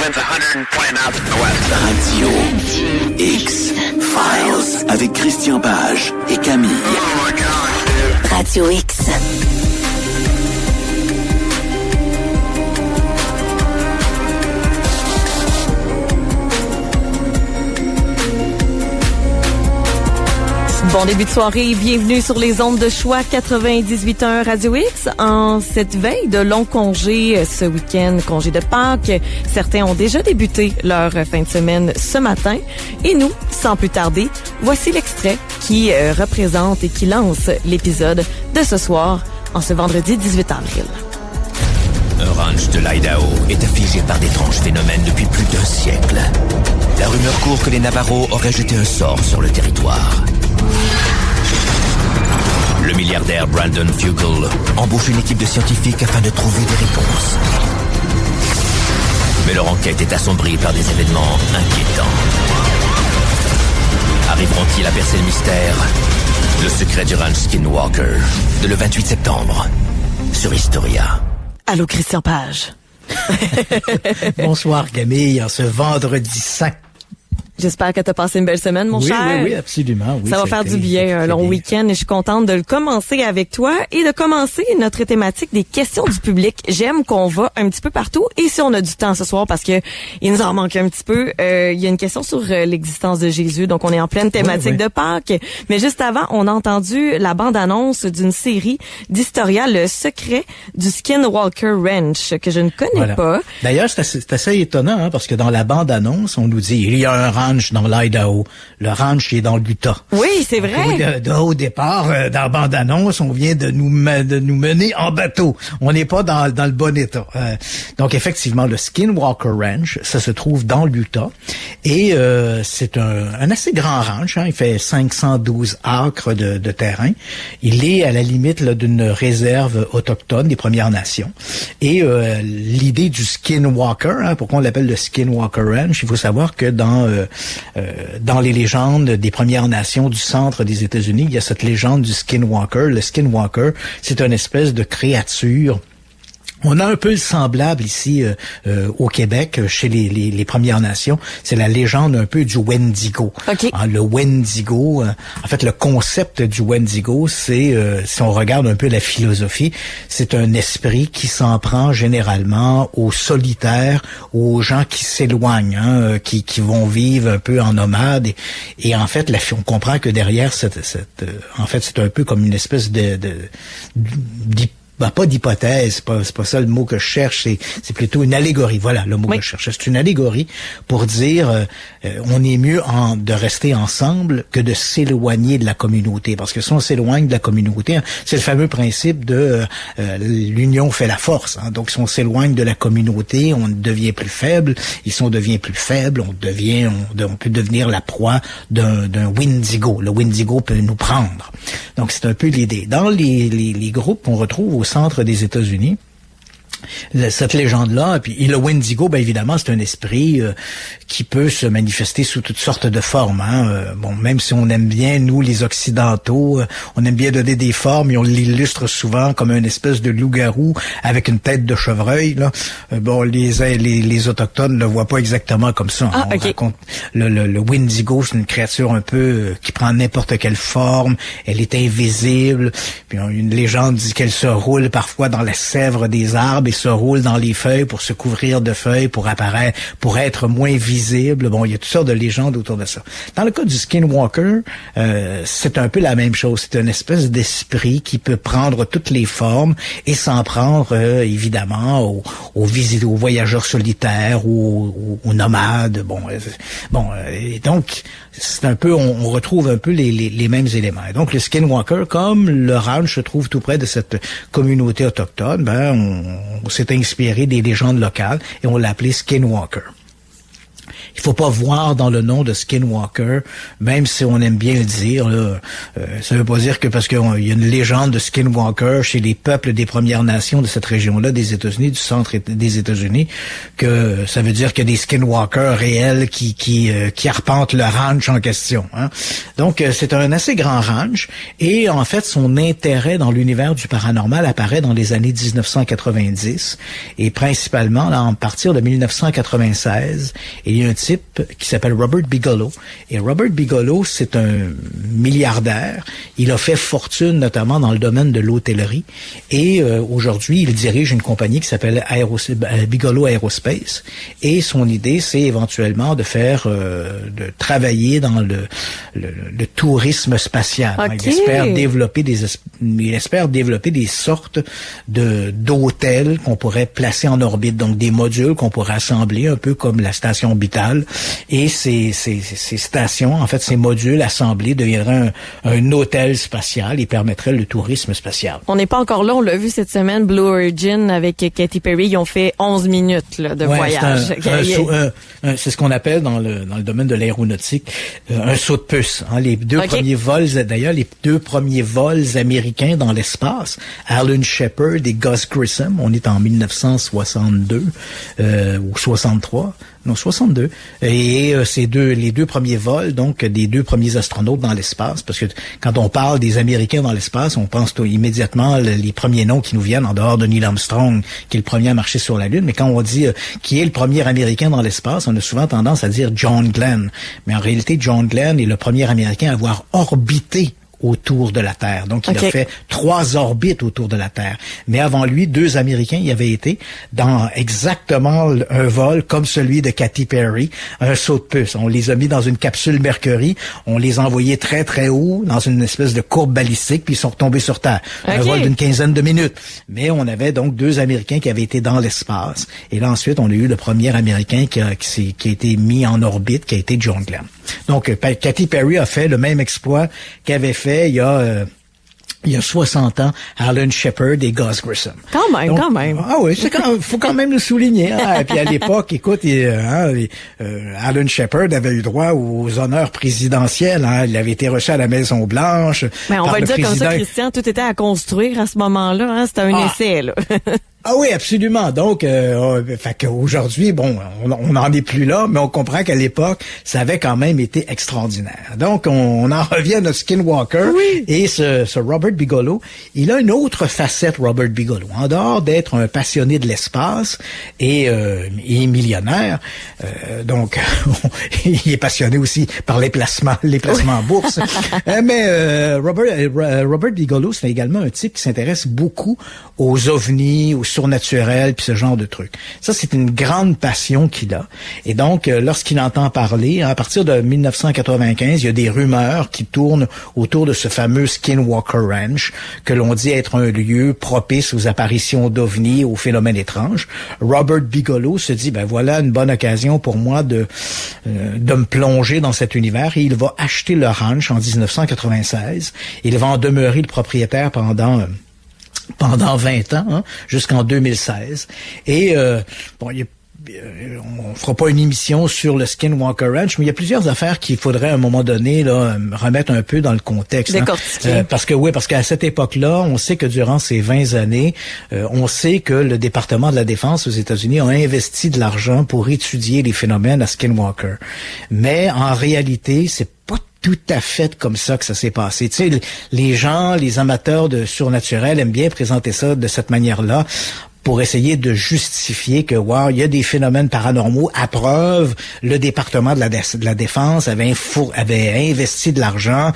winds 120 knots to the west. Radio X-Files avec Christian Page et Camille. Oh my gosh, dude. Radio X. Bon début de soirée, bienvenue sur les ondes de choix 98.1 Radio X. En cette veille de long congé ce week-end, congé de Pâques, certains ont déjà débuté leur fin de semaine ce matin. Et nous, sans plus tarder, voici l'extrait qui représente et qui lance l'épisode de ce soir, en ce vendredi 18 avril. Un ranch de l'Idaho est affligé par d'étranges phénomènes depuis plus d'1 siècle. La rumeur court que les Navarros auraient jeté un sort sur le territoire. Le milliardaire Brandon Fugal embauche une équipe de scientifiques afin de trouver des réponses. Mais leur enquête est assombrie par des événements inquiétants. Arriveront-ils à percer le mystère? Le secret du ranch Skinwalker, de le 28 septembre, sur Historia. Allô, Christian Page. Bonsoir Camille, en ce vendredi saint. J'espère que tu as passé une belle semaine, mon cher. Oui, absolument. Oui, ça va faire du bien, un long week-end, et je suis contente de le commencer avec toi et de commencer notre thématique des questions du public. J'aime qu'on va un petit peu partout, et si on a du temps ce soir, parce que il nous en manque un petit peu, il y a une question sur l'existence de Jésus, donc on est en pleine thématique de Pâques. Mais juste avant, on a entendu la bande-annonce d'une série d'Historia, Le secret du Skinwalker Ranch, que je ne connais pas. D'ailleurs, c'est assez étonnant, hein, parce que dans la bande-annonce, on nous dit, il y a un ranch dans l'Idaho. Le ranch est dans l'Utah. Oui, c'est vrai. Au départ, dans la bande-annonce, on vient de nous mener en bateau. On n'est pas dans le bon état. Donc, effectivement, le Skinwalker Ranch, ça se trouve dans l'Utah. Et c'est un assez grand ranch. Hein. Il fait 512 acres de terrain. Il est à la limite là, d'une réserve autochtone des Premières Nations. Et l'idée du Skinwalker, hein, pourquoi on l'appelle le Skinwalker Ranch, il faut savoir que dans les légendes des Premières Nations du centre des États-Unis, il y a cette légende du Skinwalker. Le Skinwalker, c'est une espèce de créature. On a un peu le semblable ici au Québec, chez les Premières Nations. C'est la légende un peu du Wendigo. Okay. Le Wendigo, en fait, le concept du Wendigo, c'est, si on regarde un peu la philosophie, c'est un esprit qui s'en prend généralement aux solitaires, aux gens qui s'éloignent, hein, qui vont vivre un peu en nomade. Et en fait, on comprend que derrière en fait, c'est un peu comme une espèce pas d'hypothèse, c'est pas ça le mot que je cherche, c'est plutôt une allégorie. Voilà le mot que je cherche. C'est une allégorie pour dire on est mieux de rester ensemble que de s'éloigner de la communauté. Parce que si on s'éloigne de la communauté, hein, c'est le fameux principe de l'union fait la force. Hein. Donc si on s'éloigne de la communauté, on devient plus faible. Et si on devient plus faible, on peut devenir la proie d'un Wendigo. Le Wendigo peut nous prendre. Donc c'est un peu l'idée. Dans les groupes qu'on retrouve au centre des États-Unis, cette légende-là, puis le Wendigo, ben évidemment, c'est un esprit qui peut se manifester sous toutes sortes de formes. Hein. Bon, même si on aime bien, nous, les Occidentaux, on aime bien donner des formes et on l'illustre souvent comme une espèce de loup-garou avec une tête de chevreuil. Là. Bon, les Autochtones le voient pas exactement comme ça. Ah, on raconte le Wendigo, c'est une créature un peu qui prend n'importe quelle forme. Elle est invisible. Puis une légende dit qu'elle se roule parfois dans la sève des arbres et se roule dans les feuilles pour se couvrir de feuilles, pour être moins visible. Bon, il y a toutes sortes de légendes autour de ça. Dans le cas du Skinwalker, c'est un peu la même chose. C'est une espèce d'esprit qui peut prendre toutes les formes et s'en prendre, évidemment, aux voyageurs solitaires, aux nomades. Et donc, c'est un peu, on retrouve un peu les mêmes éléments. Et donc, le Skinwalker, comme le ranch se trouve tout près de cette communauté autochtone, on s'est inspiré des légendes locales et on l'a appelé Skinwalker. il faut pas voir dans le nom de Skinwalker, même si on aime bien le dire, là, ça veut pas dire que parce qu'il y a une légende de Skinwalker chez les peuples des Premières Nations de cette région-là des États-Unis, du centre des États-Unis, que ça veut dire qu'il y a des Skinwalkers réels qui arpentent le ranch en question. Hein. Donc, c'est un assez grand ranch et en fait, son intérêt dans l'univers du paranormal apparaît dans les années 1990 et principalement là, à partir de 1996. Il y a un type qui s'appelle Robert Bigelow et Robert Bigelow, c'est un milliardaire. Il a fait fortune notamment dans le domaine de l'hôtellerie et aujourd'hui, il dirige une compagnie qui s'appelle Bigelow Aerospace et son idée, c'est éventuellement de faire, de travailler dans le tourisme spatial. Okay. Il espère développer des sortes d'hôtels qu'on pourrait placer en orbite, donc des modules qu'on pourrait assembler un peu comme la station orbitale. Et ces stations, en fait, ces modules assemblés deviendraient un hôtel spatial et permettraient le tourisme spatial. On n'est pas encore là, on l'a vu cette semaine, Blue Origin avec Katy Perry, ils ont fait 11 minutes là, de voyage. C'est ce qu'on appelle dans le domaine de l'aéronautique un saut de puce. Hein. Les deux premiers vols, d'ailleurs, les deux premiers vols américains dans l'espace, Alan Shepard et Gus Grissom, on est en 1962 ou 63. Non, 62. Et les deux premiers vols, donc des deux premiers astronautes dans l'espace, parce que quand on parle des Américains dans l'espace, on pense immédiatement les premiers noms qui nous viennent en dehors de Neil Armstrong, qui est le premier à marcher sur la Lune. Mais quand on dit qui est le premier Américain dans l'espace, on a souvent tendance à dire John Glenn. Mais en réalité, John Glenn est le premier Américain à avoir orbité autour de la Terre. Donc, il a fait 3 orbites autour de la Terre. Mais avant lui, 2 Américains y avaient été dans exactement un vol comme celui de Katy Perry, un saut de puce. On les a mis dans une capsule Mercury, on les a envoyés très, très haut dans une espèce de courbe balistique, puis ils sont retombés sur Terre. Un vol d'une 15aine de minutes. Mais on avait donc 2 Américains qui avaient été dans l'espace. Et là, ensuite, on a eu le premier Américain qui a été mis en orbite, qui a été John Glenn. Donc, Katy Perry a fait le même exploit qu'avait fait il y a 60 ans, Alan Shepard et Gus Grissom. Quand même. Ah oui, faut quand même le souligner. Hein. Et puis à l'époque, écoute, Alan Shepard avait eu droit aux honneurs présidentiels. Hein. Il avait été reçu à la Maison-Blanche. Mais on va le dire comme ça, Christian, tout était à construire à ce moment-là. Hein. C'était un essai, là. Ah oui, absolument. Donc, fait qu'aujourd'hui, bon, on n'en est plus là, mais on comprend qu'à l'époque, ça avait quand même été extraordinaire. Donc, on en revient à notre Skinwalker. Oui. Et ce Robert Bigelow, il a une autre facette, Robert Bigelow. En dehors d'être un passionné de l'espace et millionnaire, donc, il est passionné aussi par les placements en bourse. Mais Robert Bigelow, c'est également un type qui s'intéresse beaucoup aux ovnis, aux surnaturel, puis ce genre de trucs. Ça, c'est une grande passion qu'il a. Et donc, lorsqu'il entend parler, à partir de 1995, il y a des rumeurs qui tournent autour de ce fameux Skinwalker Ranch, que l'on dit être un lieu propice aux apparitions d'ovnis, aux phénomènes étranges. Robert Bigelow se dit, ben voilà une bonne occasion pour moi de me plonger dans cet univers, et il va acheter le ranch en 1996. Il va en demeurer le propriétaire pendant 20 ans, hein, jusqu'en 2016. Et on fera pas une émission sur le Skinwalker Ranch, mais il y a plusieurs affaires qu'il faudrait à un moment donné là remettre un peu dans le contexte. Hein. Parce qu'à cette époque-là, on sait que durant ces 20 années, on sait que le département de la Défense aux États-Unis a investi de l'argent pour étudier les phénomènes à Skinwalker. Mais en réalité, c'est pas tout à fait comme ça que ça s'est passé. Tu sais, les amateurs de surnaturel aiment bien présenter ça de cette manière-là pour essayer de justifier que, wow, il y a des phénomènes paranormaux. À preuve, le département de la Défense avait investi de l'argent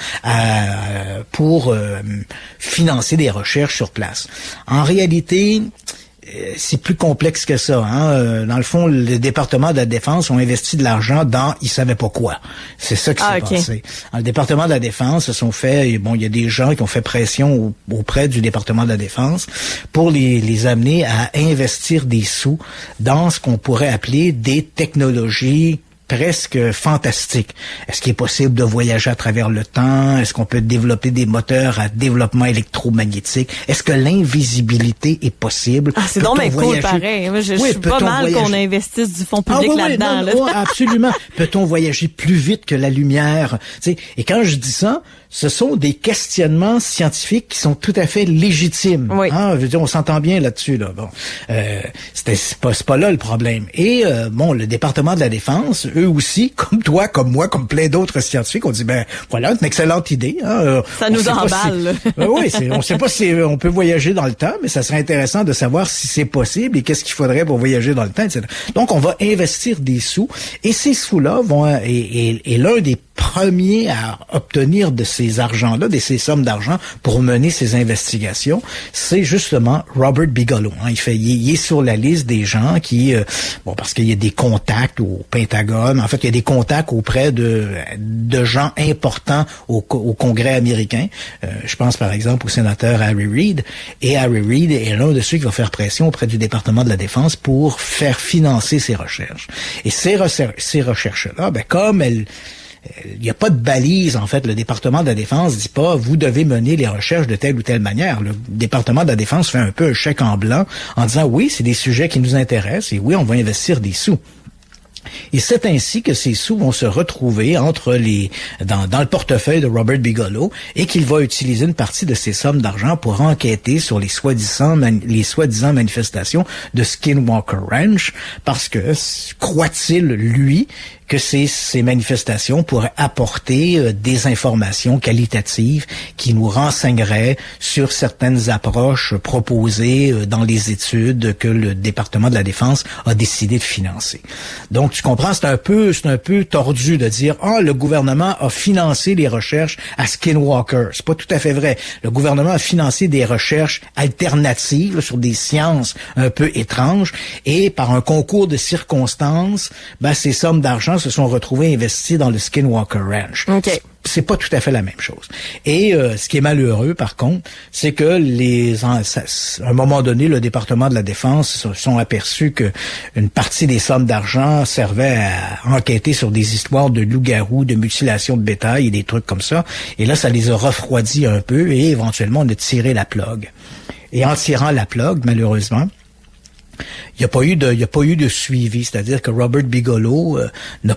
pour financer des recherches sur place. En réalité, c'est plus complexe que ça. Hein? Dans le fond, le département de la Défense ont investi de l'argent dans ils savaient pas quoi. C'est ça qui s'est passé. Dans le département de la Défense, il y a des gens qui ont fait pression auprès du département de la Défense pour les amener à investir des sous dans ce qu'on pourrait appeler des technologies presque fantastique. Est-ce qu'il est possible de voyager à travers le temps? Est-ce qu'on peut développer des moteurs à développement électromagnétique? Est-ce que l'invisibilité est possible? Ah, c'est donc bien cool, pareil. Moi, je suis pas mal qu'on investisse du fonds public là-dedans. Non, absolument. Peut-on voyager plus vite que la lumière? Tu sais, et quand je dis ça, ce sont des questionnements scientifiques qui sont tout à fait légitimes. Oui. Je veux dire, on s'entend bien là-dessus. Là. Bon, c'est pas là le problème. Et bon, le département de la Défense, eux aussi, comme toi, comme moi, comme plein d'autres scientifiques, on dit voilà, une excellente idée. Ça nous emballe. Oui, on sait pas si on peut voyager dans le temps, mais ça serait intéressant de savoir si c'est possible et qu'est-ce qu'il faudrait pour voyager dans le temps, etc. Donc, on va investir des sous et ces sous-là vont et l'un des premiers à obtenir de ces argents-là, de ces sommes d'argent pour mener ces investigations, c'est justement Robert Bigelow. Il est sur la liste des gens qui, parce qu'il y a des contacts au Pentagone. En fait, il y a des contacts auprès de gens importants au Congrès américain. Je pense par exemple au sénateur Harry Reid. Et Harry Reid est l'un de ceux qui va faire pression auprès du département de la Défense pour faire financer ces recherches. Et ces recherches-là, comme il n'y a pas de balise, en fait. Le département de la Défense dit pas, vous devez mener les recherches de telle ou telle manière. Le département de la Défense fait un peu un chèque en blanc en disant, oui, c'est des sujets qui nous intéressent et oui, on va investir des sous. Et c'est ainsi que ces sous vont se retrouver dans le portefeuille de Robert Bigelow et qu'il va utiliser une partie de ces sommes d'argent pour enquêter sur les soi-disant manifestations de Skinwalker Ranch parce que, croit-il, lui, que ces manifestations pourraient apporter des informations qualitatives qui nous renseigneraient sur certaines approches proposées dans les études que le département de la Défense a décidé de financer. Donc, tu comprends, c'est un peu tordu de dire le gouvernement a financé les recherches à Skinwalker. C'est pas tout à fait vrai. Le gouvernement a financé des recherches alternatives sur des sciences un peu étranges et par un concours de circonstances, ces sommes d'argent se sont retrouvés investis dans le Skinwalker Ranch. Okay. C'est pas tout à fait la même chose. Et ce qui est malheureux, par contre, c'est que à un moment donné, le département de la Défense se sont aperçus que une partie des sommes d'argent servait à enquêter sur des histoires de loups-garous, de mutilation de bétail et des trucs comme ça. Et là, ça les a refroidis un peu et éventuellement, on a tiré la plug. Et en tirant la plug, malheureusement, il n'y a pas eu de suivi, c'est-à-dire que Robert Bigelow n'a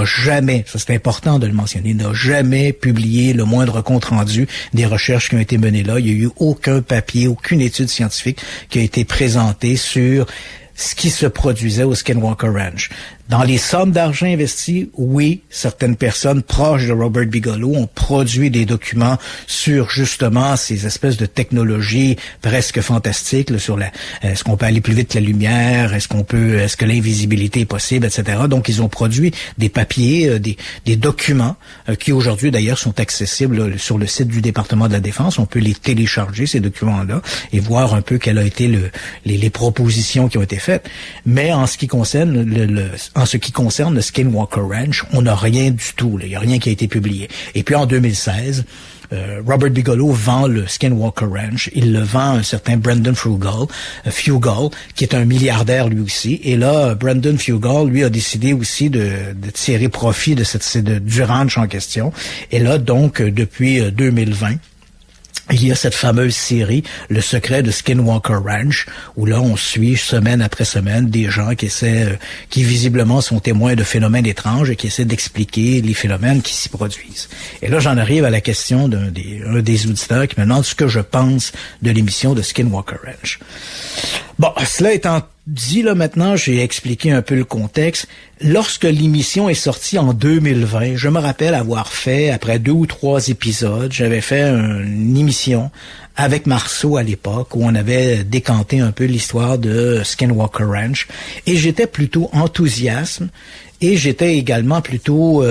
jamais, ça c'est important de le mentionner, n'a jamais publié le moindre compte-rendu des recherches qui ont été menées là. Il n'y a eu aucun papier, aucune étude scientifique qui a été présentée sur ce qui se produisait au Skinwalker Ranch. Dans les sommes d'argent investies, oui, certaines personnes proches de Robert Bigelow ont produit des documents sur justement ces espèces de technologies presque fantastiques là, sur est-ce qu'on peut aller plus vite que la lumière, est-ce que l'invisibilité est possible, etc. Donc ils ont produit des papiers, des documents qui aujourd'hui d'ailleurs sont accessibles là, sur le site du département de la Défense. On peut les télécharger ces documents-là et voir un peu quelles ont été les propositions qui ont été faites. Mais en ce qui concerne le Skinwalker Ranch, on n'a rien du tout. Il n'y a rien qui a été publié. Et puis en 2016, Robert Bigelow vend le Skinwalker Ranch. Il le vend à un certain Brendan Fugall, qui est un milliardaire lui aussi. Et là, Brendan Fugall, lui, a décidé aussi de tirer profit du ranch en question. Et là, donc, depuis 2020, il y a cette fameuse série, Le secret de Skinwalker Ranch, où là, on suit semaine après semaine des gens qui visiblement sont témoins de phénomènes étranges et qui essaient d'expliquer les phénomènes qui s'y produisent. Et là, j'en arrive à la question d'un des auditeurs qui me demande ce que je pense de l'émission de Skinwalker Ranch. Bon, cela étant dit, là, maintenant, j'ai expliqué un peu le contexte. Lorsque l'émission est sortie en 2020, je me rappelle avoir fait, après 2 ou 3 épisodes, j'avais fait une émission avec Marceau à l'époque, où on avait décanté un peu l'histoire de Skinwalker Ranch, et j'étais plutôt enthousiaste, et j'étais également plutôt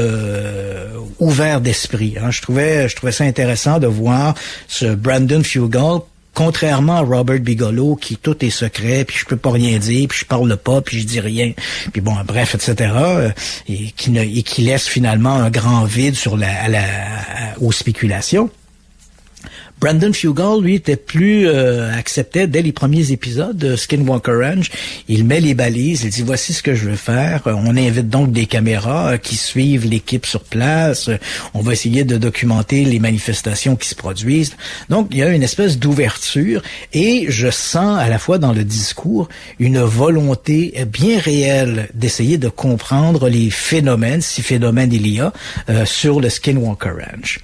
ouvert d'esprit. Je trouvais ça intéressant de voir ce Brendan Fugall, contrairement à Robert Bigelow, qui tout est secret, puis je peux pas rien dire, puis je parle pas, puis je dis rien, puis bon, bref, etc., et qui laisse finalement un grand vide sur aux spéculations. Brandon Fugal, lui, était plus acceptait dès les premiers épisodes de Skinwalker Ranch. Il met les balises, il dit voici ce que je veux faire. On invite donc des caméras qui suivent l'équipe sur place. On va essayer de documenter les manifestations qui se produisent. Donc il y a une espèce d'ouverture et je sens à la fois dans le discours une volonté bien réelle d'essayer de comprendre les phénomènes, si phénomènes il y a, sur le Skinwalker Ranch.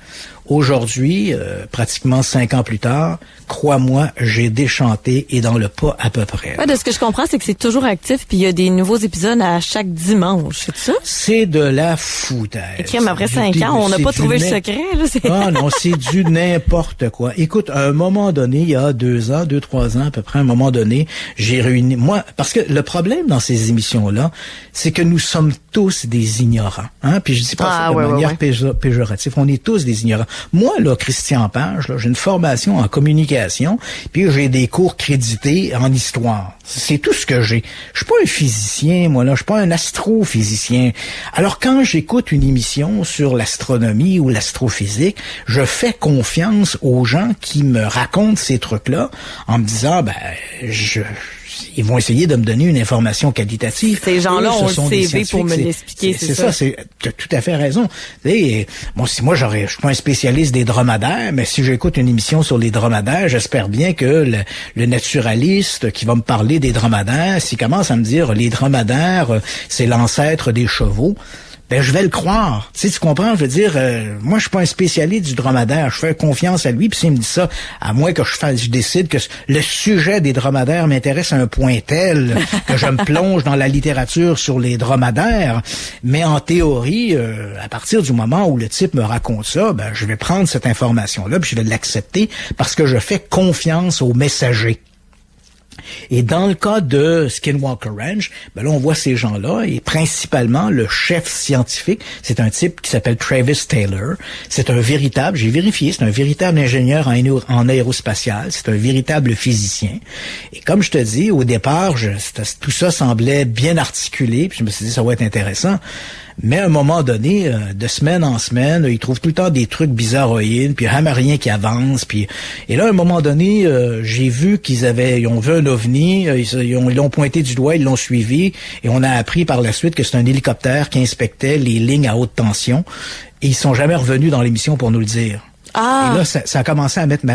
Aujourd'hui, pratiquement 5 ans plus tard, crois-moi, j'ai déchanté et dans le pas à peu près. Ouais, de ce que je comprends, c'est que c'est toujours actif puis il y a des nouveaux épisodes à chaque dimanche, c'est ça? C'est de la foutaise. Et crème, après 5 ans, on n'a pas trouvé le secret, là. Ah non, c'est du n'importe quoi. Écoute, à un moment donné, il y a 3 ans à peu près, à un moment donné, j'ai réuni, moi, parce que le problème dans ces émissions-là, c'est que nous sommes tous des ignorants, hein, puis je dis pas ça de manière péjorative, on est tous des ignorants. Moi, là, Christian Page, là, j'ai une formation en communication, puis j'ai des cours crédités en histoire. C'est tout ce que j'ai. Je suis pas un physicien, moi, là. Je suis pas un astrophysicien. Alors, quand j'écoute une émission sur l'astronomie ou l'astrophysique, je fais confiance aux gens qui me racontent ces trucs-là en me disant, ils vont essayer de me donner une information qualitative. Ces gens-là ont le CV pour me l'expliquer, c'est ça. Tu as tout à fait raison. Et, bon, si moi, je suis pas un spécialiste des dromadaires, mais si j'écoute une émission sur les dromadaires, j'espère bien que le naturaliste qui va me parler des dromadaires, s'il commence à me dire les dromadaires, c'est l'ancêtre des chevaux, ben je vais le croire. Tu comprends? Je veux dire, moi, je suis pas un spécialiste du dromadaire. Je fais confiance à lui, puis s'il me dit ça, à moins que je décide que le sujet des dromadaires m'intéresse à un point tel que je me plonge dans la littérature sur les dromadaires. Mais en théorie, à partir du moment où le type me raconte ça, ben je vais prendre cette information-là, puis je vais l'accepter parce que je fais confiance au messager. Et dans le cas de Skinwalker Ranch, ben là, on voit ces gens-là, et principalement le chef scientifique, c'est un type qui s'appelle Travis Taylor. C'est un véritable, j'ai vérifié, c'est un véritable ingénieur en aérospatial, c'est un véritable physicien. Et comme je te dis, au départ, tout ça semblait bien articulé, puis je me suis dit, ça va être intéressant. Mais à un moment donné, de semaine en semaine, ils trouvent tout le temps des trucs bizarroïdes, puis jamais rien qui avance. Et là, à un moment donné, j'ai vu ils ont vu un ovni, ils l'ont pointé du doigt, ils l'ont suivi, et on a appris par la suite que c'est un hélicoptère qui inspectait les lignes à haute tension. Et ils sont jamais revenus dans l'émission pour nous le dire. Ah. Et là, ça a commencé à mettre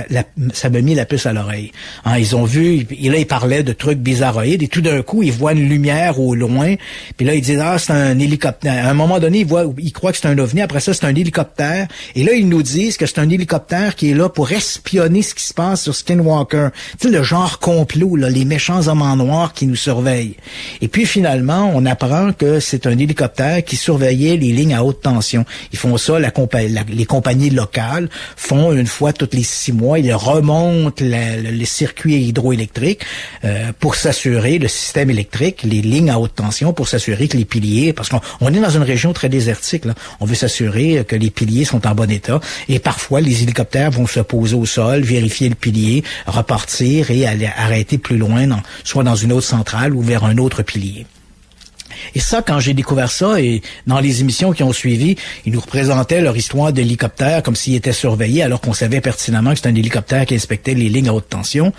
ça m'a mis la puce à l'oreille. Hein, ils ont vu, et là, ils parlaient de trucs bizarroïdes, et tout d'un coup, ils voient une lumière au loin, puis là, ils disent, c'est un hélicoptère. À un moment donné, ils croient que c'est un ovni, après ça, c'est un hélicoptère, et là, ils nous disent que c'est un hélicoptère qui est là pour espionner ce qui se passe sur Skinwalker. Tu sais, le genre complot, là, les méchants hommes en noir qui nous surveillent. Et puis, finalement, on apprend que c'est un hélicoptère qui surveillait les lignes à haute tension. Ils font ça, les compagnies locales font une fois tous les 6 mois, ils remontent les circuits hydroélectriques pour s'assurer, le système électrique, les lignes à haute tension, pour s'assurer que les piliers, parce qu'on est dans une région très désertique, là, on veut s'assurer que les piliers sont en bon état, et parfois les hélicoptères vont se poser au sol, vérifier le pilier, repartir et aller arrêter plus loin, soit dans une autre centrale ou vers un autre pilier. Et ça, quand j'ai découvert ça, et dans les émissions qui ont suivi, ils nous représentaient leur histoire d'hélicoptère comme s'ils étaient surveillés, alors qu'on savait pertinemment que c'était un hélicoptère qui inspectait les lignes à haute tension.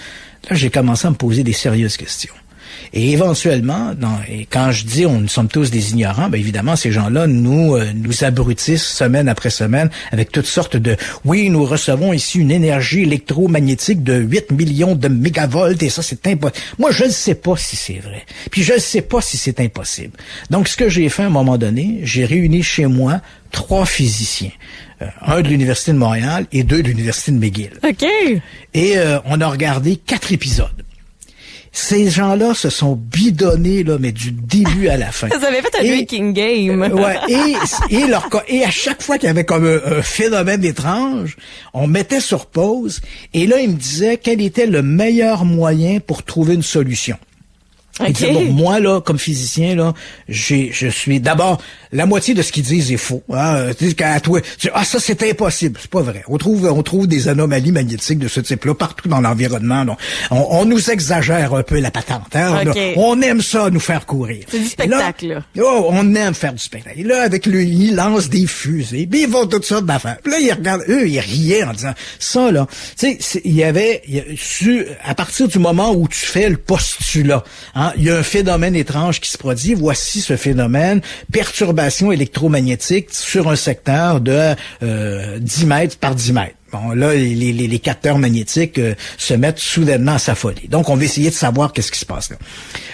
Là, j'ai commencé à me poser des sérieuses questions. Et éventuellement, et quand je dis nous sommes tous des ignorants, ben évidemment, ces gens-là nous abrutissent semaine après semaine avec toutes sortes de « Oui, nous recevons ici une énergie électromagnétique de 8 millions de mégavolts et ça, c'est impossible. » Moi, je ne sais pas si c'est vrai. Puis je ne sais pas si c'est impossible. Donc, ce que j'ai fait à un moment donné, j'ai réuni chez moi 3 physiciens. Un de l'Université de Montréal et 2 de l'Université de McGill. OK. Et on a regardé 4 épisodes. Ces gens-là se sont bidonnés, là, mais du début à la fin. Vous avez fait un drinking game. Et à chaque fois qu'il y avait comme un phénomène étrange, on mettait sur pause, et là, ils me disaient quel était le meilleur moyen pour trouver une solution. Il disait, bon, moi, là, comme physicien, là, je suis, d'abord, la moitié de ce qu'ils disent est faux, hein. À toi, ça, c'est impossible. C'est pas vrai. On trouve des anomalies magnétiques de ce type-là partout dans l'environnement. Donc, on nous exagère un peu la patente, hein. Okay. On aime ça, nous faire courir. C'est du spectacle, là. On aime faire du spectacle. Et là, avec lui, il lance des fusées, puis ils font toutes sortes d'affaires. Puis là, ils regardent, eux, ils riaient en disant, ça, là, tu sais, à partir du moment où tu fais le postulat, hein, il y a un phénomène étrange qui se produit. Voici ce phénomène, perturbation électromagnétique sur un secteur de 10 mètres par 10 mètres. Bon, là, les capteurs magnétiques se mettent soudainement à s'affoler. Donc, on va essayer de savoir qu'est-ce qui se passe là.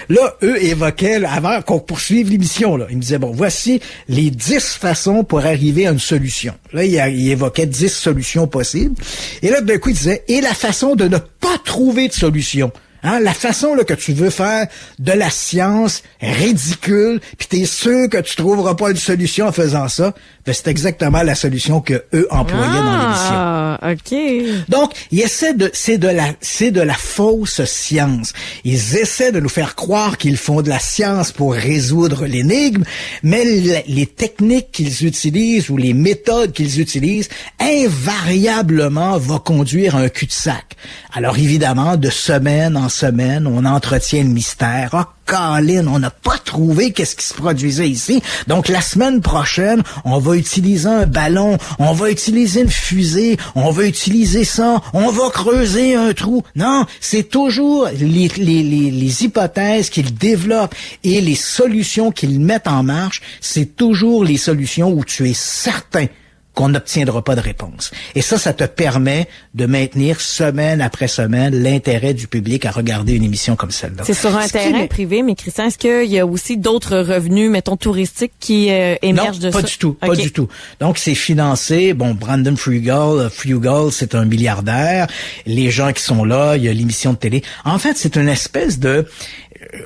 Là, eux évoquaient, avant qu'on poursuive l'émission, là, ils me disaient, bon, voici les 10 façons pour arriver à une solution. Là, ils évoquaient 10 solutions possibles. Et là, d'un coup, ils disaient, et la façon de ne pas trouver de solution. Hein, la façon là que tu veux faire de la science ridicule, puis t'es sûr que tu trouveras pas une solution en faisant ça, ben c'est exactement la solution que eux employaient dans l'émission. Ah, ok. Donc, ils essaient c'est de la fausse science. Ils essaient de nous faire croire qu'ils font de la science pour résoudre l'énigme, mais les techniques qu'ils utilisent ou les méthodes qu'ils utilisent invariablement vont conduire à un cul-de-sac. Alors évidemment, de semaine en semaine, on entretient le mystère. Ah, Colin, on n'a pas trouvé qu'est-ce qui se produisait ici. Donc, la semaine prochaine, on va utiliser un ballon, on va utiliser une fusée, on va utiliser ça, on va creuser un trou. Non, c'est toujours les hypothèses qu'ils développent et les solutions qu'ils mettent en marche, c'est toujours les solutions où tu es certain qu'on n'obtiendra pas de réponse. Et ça te permet de maintenir semaine après semaine l'intérêt du public à regarder une émission comme celle-là. C'est sur un terrain privé, mais Christian, est-ce qu'il y a aussi d'autres revenus, mettons, touristiques qui émergent de ça? Non, pas du tout, pas du tout. Donc, c'est financé, Brandon Frugal, c'est un milliardaire. Les gens qui sont là, il y a l'émission de télé. En fait, c'est une espèce de...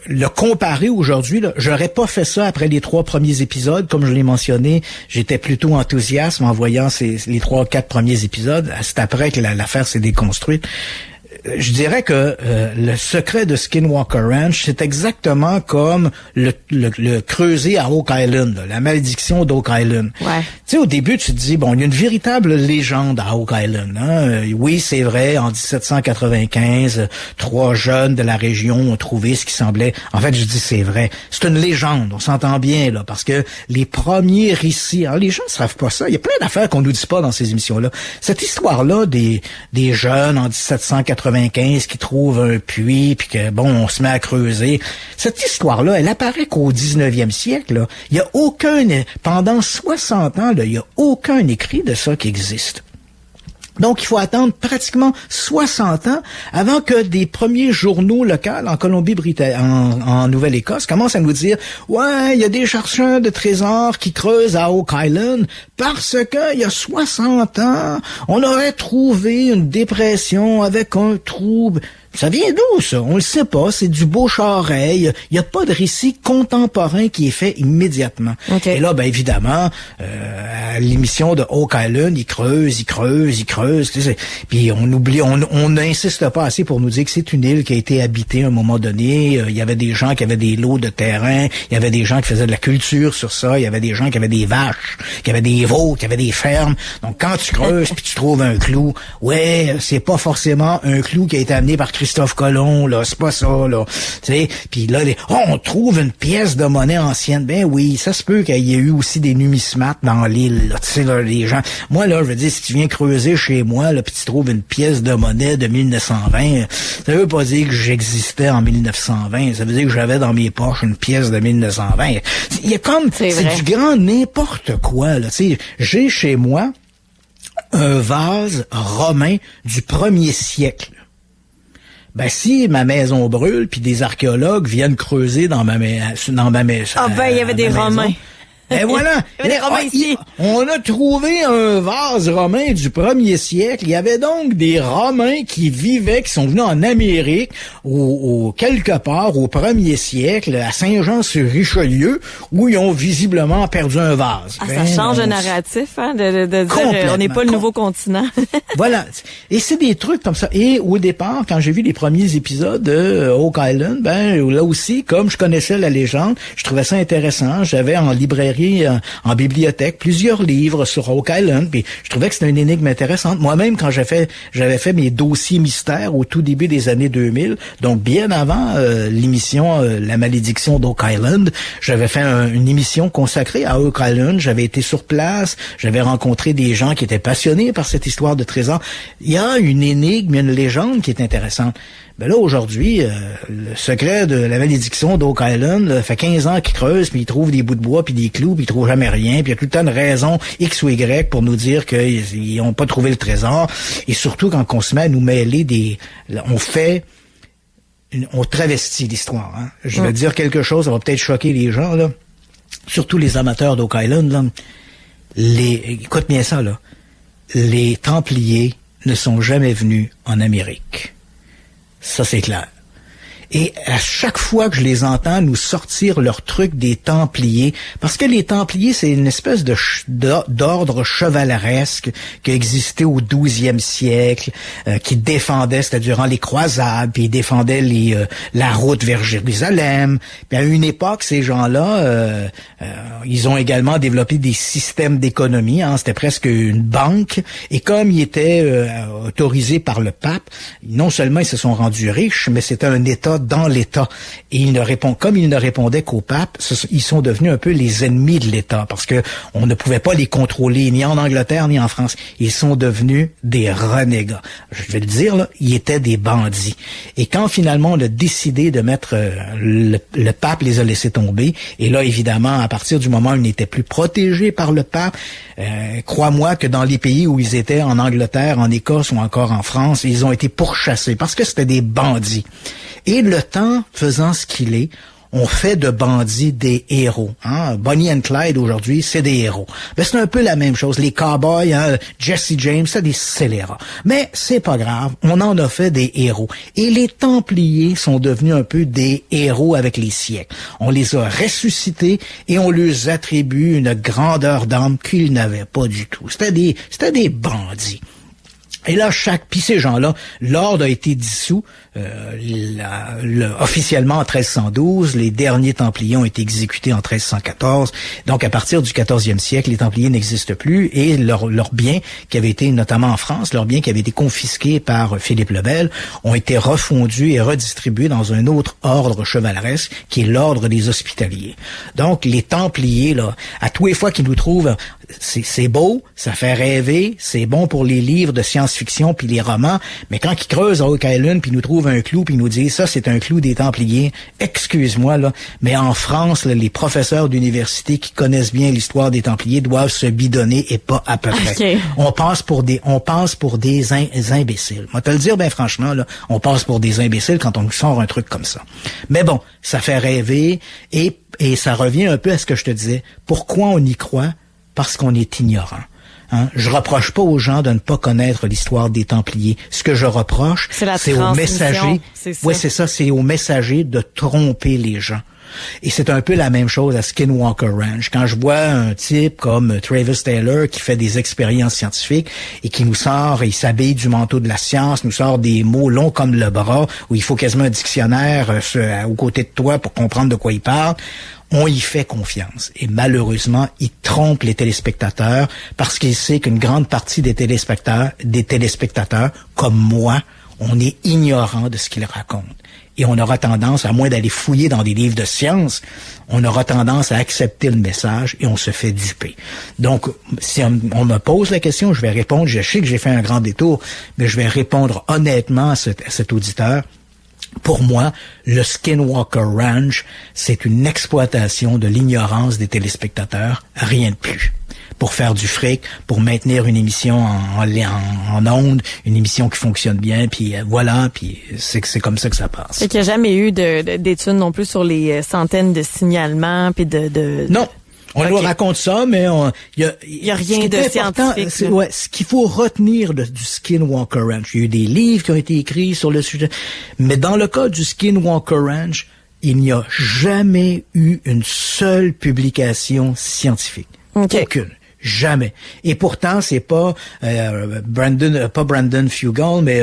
Le comparer aujourd'hui, là, j'aurais pas fait ça après les 3 premiers épisodes. Comme je l'ai mentionné, j'étais plutôt enthousiaste en voyant les 3 ou 4 premiers épisodes. C'est après que l'affaire s'est déconstruite. Je dirais que le secret de Skinwalker Ranch, c'est exactement comme le creuset à Oak Island, là, la malédiction d'Oak Island. Ouais. Tu sais, au début, tu te dis, il y a une véritable légende à Oak Island. Hein? Oui, c'est vrai, en 1795, 3 jeunes de la région ont trouvé ce qui semblait... En fait, je dis c'est vrai. C'est une légende, on s'entend bien, là, parce que les premiers récits... Alors, les gens ne savent pas ça. Il y a plein d'affaires qu'on nous dit pas dans ces émissions-là. Cette histoire-là des jeunes en 1795 qui trouvent un puits, puis que, on se met à creuser. Cette histoire-là, elle apparaît qu'au 19e siècle. Là. Il y a pendant 60 ans, là, il y a aucun écrit de ça qui existe. Donc, il faut attendre pratiquement 60 ans avant que des premiers journaux locaux en Colombie-Britannique, en Nouvelle-Écosse, commencent à nous dire « Ouais, il y a des chercheurs de trésors qui creusent à Oak Island parce que il y a 60 ans, on aurait trouvé une dépression avec un trou... » Ça vient d'où, ça? On le sait pas. C'est du bouche-à-oreille. Il n'y a pas de récit contemporain qui est fait immédiatement. Okay. Et là, évidemment, à l'émission de Oak Island, ils creusent. Puis on oublie, on n'insiste pas assez pour nous dire que c'est une île qui a été habitée à un moment donné. Il y avait des gens qui avaient des lots de terrain. Il y avait des gens qui faisaient de la culture sur ça. Il y avait des gens qui avaient des vaches, qui avaient des veaux, qui avaient des fermes. Donc, quand tu creuses puis tu trouves un clou, ouais, c'est pas forcément un clou qui a été amené par Christophe Colomb, là, c'est pas ça, là. Tu sais, puis là, on trouve une pièce de monnaie ancienne. Ben oui, ça se peut qu'il y ait eu aussi des numismates dans l'île, là. Tu sais, là, les gens... Moi, là, je veux dire, si tu viens creuser chez moi, là, puis tu trouves une pièce de monnaie de 1920, ça veut pas dire que j'existais en 1920. Ça veut dire que j'avais dans mes poches une pièce de 1920. Il y a comme... C'est du grand n'importe quoi, là. Tu sais, j'ai chez moi un vase romain du 1er siècle. Si ma maison brûle puis des archéologues viennent creuser dans ma maison. Il y avait des Romains. Et voilà. Il y avait des Romains ici. On a trouvé un vase romain du 1er siècle. Il y avait donc des Romains qui vivaient, qui sont venus en Amérique, quelque part au 1er siècle, à Saint-Jean-sur-Richelieu, où ils ont visiblement perdu un vase. Ça change le narratif, hein, de dire on n'est pas le nouveau continent. Voilà. Et c'est des trucs comme ça. Et au départ, quand j'ai vu les premiers épisodes de Oak Island, là aussi, comme je connaissais la légende, je trouvais ça intéressant. J'avais en librairie, en bibliothèque, plusieurs livres sur Oak Island, puis je trouvais que c'était une énigme intéressante. Moi-même, quand j'avais fait mes dossiers mystères au tout début des années 2000, donc bien avant l'émission La malédiction d'Oak Island, j'avais fait une émission consacrée à Oak Island. J'avais été sur place, j'avais rencontré des gens qui étaient passionnés par cette histoire de trésor. Il y a une énigme, une légende qui est intéressante. Ben là, aujourd'hui, le secret de la malédiction d'Oak Island, là, fait 15 ans qu'ils creusent, puis ils trouvent des bouts de bois, puis des clous, puis ils trouvent jamais rien, puis il y a tout le temps une raison X ou Y pour nous dire qu'ils n'ont pas trouvé le trésor. Et surtout, quand on se met à nous mêler on travestit l'histoire. Hein. Je vais dire quelque chose, ça va peut-être choquer les gens, là. Surtout les amateurs d'Oak Island, là. Écoute bien ça, là. Les Templiers ne sont jamais venus en Amérique. Ça, c'est clair. Et à chaque fois que je les entends nous sortir leur truc des Templiers, parce que les Templiers, c'est une espèce d'ordre chevaleresque qui existait au 12e siècle, qui défendait, c'était durant les croisades, puis ils défendaient la route vers Jérusalem. Puis à une époque, ces gens-là, ils ont également développé des systèmes d'économie, hein, c'était presque une banque, et comme ils étaient autorisés par le pape, non seulement ils se sont rendus riches, mais c'était un État dans l'État. Et comme ils ne répondaient qu'au pape, ils sont devenus un peu les ennemis de l'État, parce que on ne pouvait pas les contrôler ni en Angleterre ni en France. Ils sont devenus des renégats. Je vais le dire, là, ils étaient des bandits. Et quand finalement on a décidé de mettre le pape les a laissés tomber, et là évidemment à partir du moment où ils n'étaient plus protégés par le pape, crois-moi que dans les pays où ils étaient, en Angleterre, en Écosse ou encore en France, ils ont été pourchassés parce que c'était des bandits. Et le temps faisant ce qu'il est, on fait de bandits des héros. Hein? Bonnie and Clyde, aujourd'hui, c'est des héros. Ben, c'est un peu la même chose. Les cowboys, hein, Jesse James, c'est des scélérats. Mais c'est pas grave, on en a fait des héros. Et les Templiers sont devenus un peu des héros avec les siècles. On les a ressuscités et on leur attribue une grandeur d'âme qu'ils n'avaient pas du tout. C'était des bandits. Et là, puis ces gens-là, l'ordre a été dissous officiellement en 1312. Les derniers Templiers ont été exécutés en 1314. Donc, à partir du 14e siècle, les Templiers n'existent plus et leurs biens, qui avaient été, notamment en France, leurs biens qui avaient été confisqués par Philippe le Bel, ont été refondus et redistribués dans un autre ordre chevaleresque, qui est l'ordre des Hospitaliers. Donc, les Templiers, là, à tous les fois qu'ils nous trouvent, c'est beau, ça fait rêver, c'est bon pour les livres de science-fiction puis les romans, mais quand ils creusent à Oak Island puis nous trouvent un clou puis nous disent ça c'est un clou des Templiers, excuse-moi là, mais en France là, les professeurs d'université qui connaissent bien l'histoire des Templiers doivent se bidonner et pas à peu près. Okay. On passe pour des imbéciles. Moi te le dire ben franchement là, on passe pour des imbéciles quand on nous sort un truc comme ça. Mais bon, ça fait rêver et ça revient un peu à ce que je te disais. Pourquoi on y croit? Parce qu'on est ignorant. Hein? Je reproche pas aux gens de ne pas connaître l'histoire des Templiers. Ce que je reproche, c'est aux messagers. Oui, c'est ça, c'est aux messagers de tromper les gens. Et c'est un peu la même chose à Skinwalker Ranch. Quand je vois un type comme Travis Taylor qui fait des expériences scientifiques et qui nous sort, il s'habille du manteau de la science, nous sort des mots longs comme le bras, où il faut quasiment un dictionnaire aux côtés de toi pour comprendre de quoi il parle, on y fait confiance. Et malheureusement, il trompe les téléspectateurs parce qu'il sait qu'une grande partie des téléspectateurs, comme moi, on est ignorant de ce qu'ils racontent. Et on aura tendance, à moins d'aller fouiller dans des livres de science, on aura tendance à accepter le message et on se fait duper. Donc, si on me pose la question, je vais répondre. Je sais que j'ai fait un grand détour, mais je vais répondre honnêtement à cet auditeur. Pour moi, le Skinwalker Ranch, c'est une exploitation de l'ignorance des téléspectateurs, rien de plus. Pour faire du fric, pour maintenir une émission en ondes, une émission qui fonctionne bien, puis voilà, puis c'est comme ça que ça passe. Et qu'il n'y a jamais eu d'études non plus sur les centaines de signalements, puis de... Non. On nous raconte ça, mais il y a rien de scientifique. Ce qu'il faut retenir du Skinwalker Ranch, il y a eu des livres qui ont été écrits sur le sujet, mais dans le cas du Skinwalker Ranch, il n'y a jamais eu une seule publication scientifique. Okay. Aucune. Jamais. Et pourtant, c'est pas Brandon Fugal, mais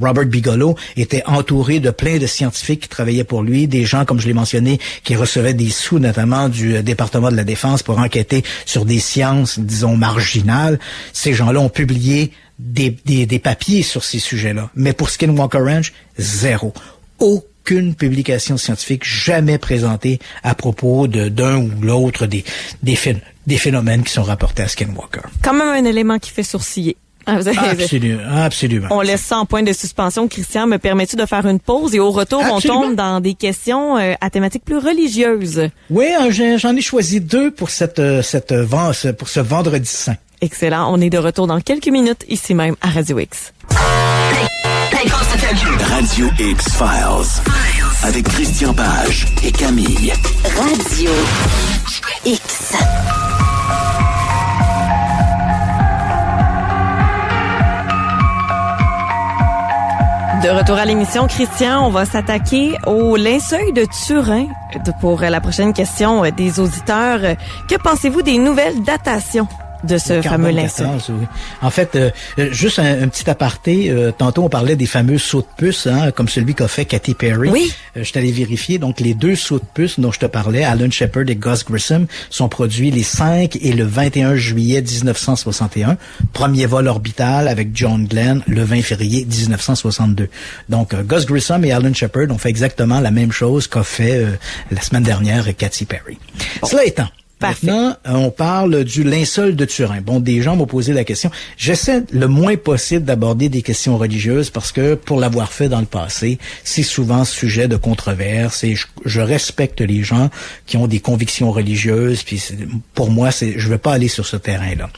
Robert Bigelow était entouré de plein de scientifiques qui travaillaient pour lui, des gens, comme je l'ai mentionné, qui recevaient des sous, notamment du département de la Défense, pour enquêter sur des sciences, disons, marginales. Ces gens-là ont publié des papiers sur ces sujets-là. Mais pour Skinwalker Ranch, zéro. Aucune publication scientifique jamais présentée à propos d'un ou l'autre des phénomènes qui sont rapportés à Skinwalker. Quand même un élément qui fait sourciller. Absolument. On laisse ça en point de suspension. Christian, me permets-tu de faire une pause et au retour, Absolument. on tombe dans des questions à thématique plus religieuse. Oui, j'en ai choisi 2 pour pour ce vendredi saint. Excellent. On est de retour dans quelques minutes ici même à Radio X. Radio X-Files. Avec Christian Page et Camille. Radio X. De retour à l'émission, Christian, on va s'attaquer au linceul de Turin pour la prochaine question des auditeurs. Que pensez-vous des nouvelles datations de ce fameux linceul? Oui. En fait, juste un petit aparté. Tantôt, on parlait des fameux sauts de puce, comme celui qu'a fait Katy Perry. Oui. Je suis allé vérifier. Donc, les 2 sauts de puce dont je te parlais, Alan Shepard et Gus Grissom, sont produits les 5 et le 21 juillet 1961. Premier vol orbital avec John Glenn le 20 février 1962. Donc, Gus Grissom et Alan Shepard ont fait exactement la même chose qu'a fait la semaine dernière Katy Perry. Bon. Cela étant, parfait. Maintenant, on parle du linceul de Turin. Bon, des gens m'ont posé la question. J'essaie le moins possible d'aborder des questions religieuses parce que, pour l'avoir fait dans le passé, c'est souvent sujet de controverse et je respecte les gens qui ont des convictions religieuses. Puis pour moi, je veux pas aller sur ce terrain-là.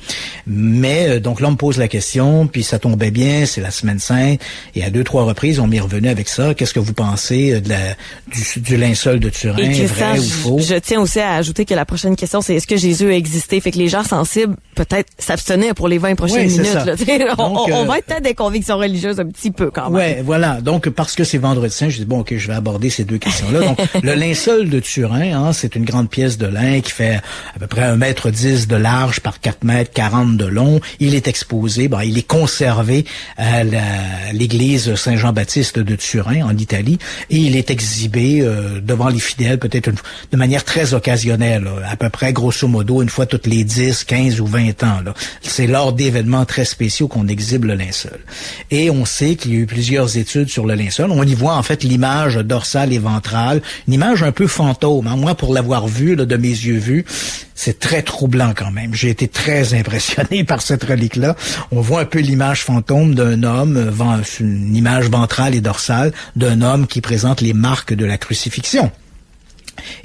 Mais donc là, on me pose la question, puis ça tombait bien, c'est la Semaine Sainte, et à 2-3 reprises, on m'est revenu avec ça. Qu'est-ce que vous pensez du linceul de Turin, vrai ou faux? Je tiens aussi à ajouter que la prochaine question, c'est est-ce que Jésus a existé? Fait que les gens sensibles, peut-être, s'abstenaient pour les 20 prochaines minutes. Là. Donc, on va être à des convictions religieuses un petit peu quand même. Ouais, voilà. Donc, parce que c'est vendredi saint, je dis, bon, OK, je vais aborder ces 2 questions-là. Donc, le linceul de Turin, c'est une grande pièce de lin qui fait à peu près 1,10 m de large par 4,40 m de long. Il est exposé, il est conservé à l'église Saint-Jean-Baptiste de Turin, en Italie, et il est exhibé devant les fidèles, peut-être de manière très occasionnelle, à peu près, grosso modo, une fois toutes les 10, 15 ou 20 ans. C'est lors d'événements très spéciaux qu'on exhibe le linceul. Et on sait qu'il y a eu plusieurs études sur le linceul. On y voit en fait l'image dorsale et ventrale, une image un peu fantôme. Moi, pour l'avoir vu de mes yeux vus, c'est très troublant quand même. J'ai été très impressionné par cette relique-là. On voit un peu l'image fantôme d'un homme, une image ventrale et dorsale d'un homme qui présente les marques de la crucifixion.